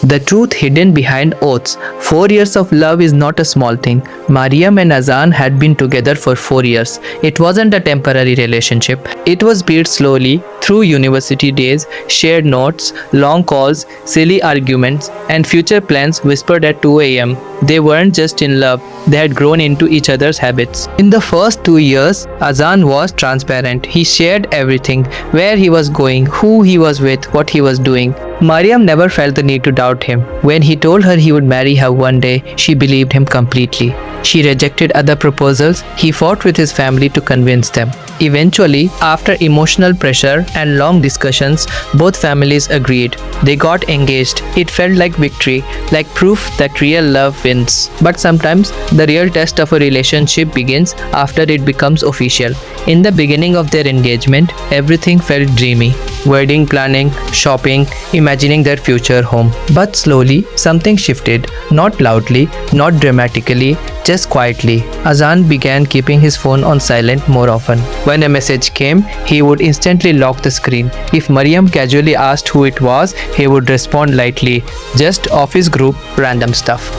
The truth hidden behind oaths. 4 years of love is not a small thing. Mariam and Azan had been together for 4 years. It wasn't a temporary relationship. It was built slowly through university days, shared notes, long calls, silly arguments, and future plans whispered at 2 a.m. They weren't just in love, they had grown into each other's habits. In the first 2 years, Azan was transparent. He shared everything, where he was going, who he was with, what he was doing. Mariam never felt the need to doubt him. When he told her he would marry her one day, she believed him completely. She rejected other proposals. He fought with his family to convince them. Eventually, after emotional pressure and long discussions, both families agreed. They got engaged. It felt like victory, like proof that real love wins. But sometimes, the real test of a relationship begins after it becomes official. In the beginning of their engagement, everything felt dreamy. Wedding planning, shopping, imagining their future home. But slowly, something shifted. Not loudly, not dramatically, just quietly. Azan began keeping his phone on silent more often. When a message came, he would instantly lock the screen. If Mariam casually asked who it was, he would respond lightly, just office group, random stuff.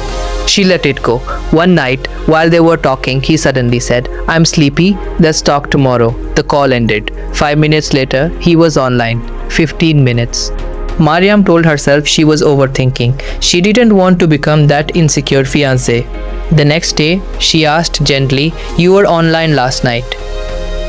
She let it go. One night, while they were talking, he suddenly said, "I'm sleepy, let's talk tomorrow." The call ended. 5 minutes later, he was online. 15 minutes. Mariam told herself she was overthinking. She didn't want to become that insecure fiancé. The next day, she asked gently, "You were online last night."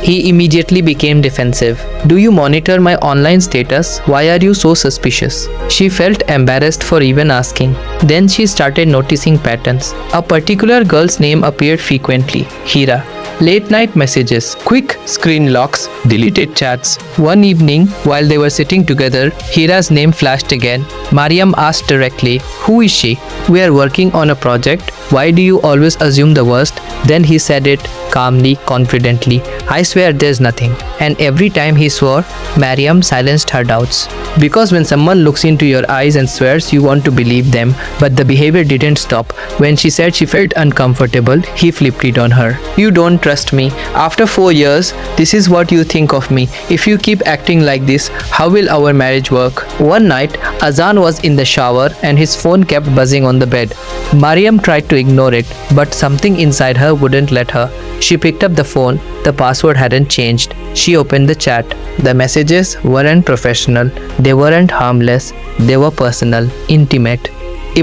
He immediately became defensive. "Do you monitor my online status? Why are you so suspicious?" She felt embarrassed for even asking. Then she started noticing patterns. A particular girl's name appeared frequently, Hira. Late night messages, quick screen locks, deleted chats. One evening, while they were sitting together, Hira's name flashed again. Mariam asked directly, "Who is she?" "We are working on a project. Why do you always assume the worst?" Then he said it calmly, confidently. "I swear there's nothing." And every time he swore, Mariam silenced her doubts. Because when someone looks into your eyes and swears, you want to believe them, but the behavior didn't stop. When she said she felt uncomfortable, he flipped it on her. "You don't trust me. After 4 years, this is what you think of me. If you keep acting like this, how will our marriage work?" One night, Azan was in the shower and his phone kept buzzing on the bed. Mariam tried to ignore it, but something inside her wouldn't let her. She picked up the phone. The password hadn't changed. She opened the chat. The messages weren't professional. They weren't harmless. They were personal, intimate,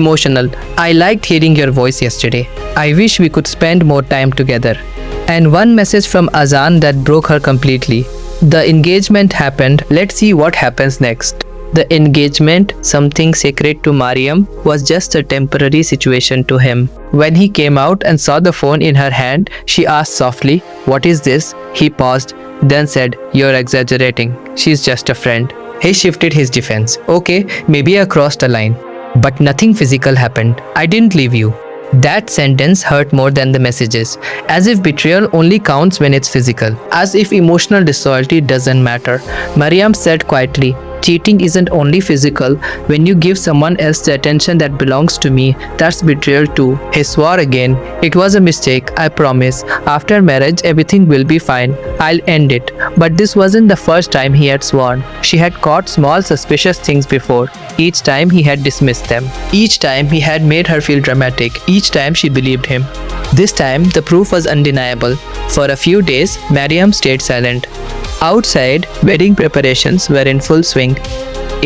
emotional. "I liked hearing your voice yesterday. I wish we could spend more time together." And one message from Azan that broke her completely. The engagement happened. Let's see what happens next. The engagement, something sacred to Mariam, was just a temporary situation to him. When he came out and saw the phone in her hand, she asked softly, "What is this?" He paused, then said, "You're exaggerating. She's just a friend." He shifted his defense. "Okay, maybe I crossed a line. But nothing physical happened. I didn't leave you." That sentence hurt more than the messages. As if betrayal only counts when it's physical. As if emotional disloyalty doesn't matter. Mariam said quietly, "Cheating isn't only physical. When you give someone else the attention that belongs to me, that's betrayal too." He swore again. "It was a mistake, I promise. After marriage, everything will be fine. I'll end it." But this wasn't the first time he had sworn. She had caught small suspicious things before. Each time he had dismissed them. Each time he had made her feel dramatic. Each time she believed him. This time, the proof was undeniable. For a few days, Mariam stayed silent. Outside, wedding preparations were in full swing.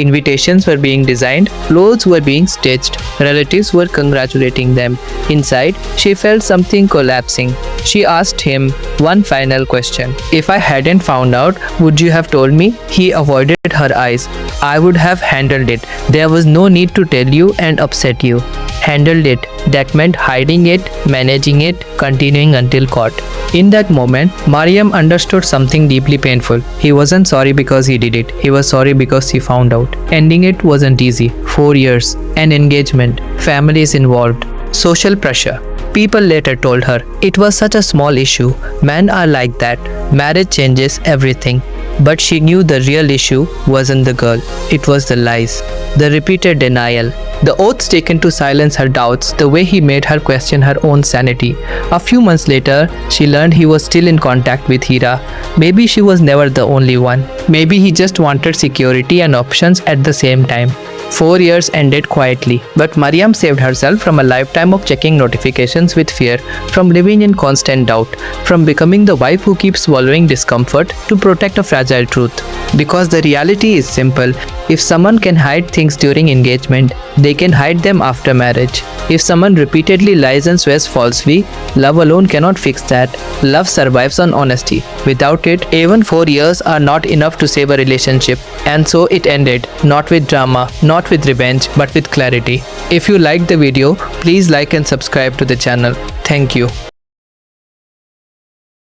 Invitations were being designed, clothes were being stitched, relatives were congratulating them. Inside, she felt something collapsing. She asked him one final question. "If I hadn't found out, would you have told me?" He avoided her eyes. "I would have handled it. There was no need to tell you and upset you." Handled it. That meant hiding it, managing it, continuing until caught. In that moment, Mariam understood something deeply painful. He wasn't sorry because he did it. He was sorry because he found out. Ending it wasn't easy. 4 years, an engagement, families involved, social pressure. People later told her, "It was such a small issue. Men are like that. Marriage changes everything." But she knew the real issue wasn't the girl, it was the lies, the repeated denial, the oaths taken to silence her doubts, the way he made her question her own sanity. A few months later, she learned he was still in contact with Hira. Maybe she was never the only one. Maybe he just wanted security and options at the same time. 4 years ended quietly, but Mariam saved herself from a lifetime of checking notifications with fear, from living in constant doubt, from becoming the wife who keeps swallowing discomfort to protect a fragile truth. Because the reality is simple: if someone can hide things during engagement, they can hide them after marriage. If someone repeatedly lies and swears falsely, love alone cannot fix that. Love survives on honesty. Without it, even 4 years are not enough to save a relationship. And so it ended, not with drama, not with revenge, but with clarity. If you liked the video, please like and subscribe to the channel. Thank you.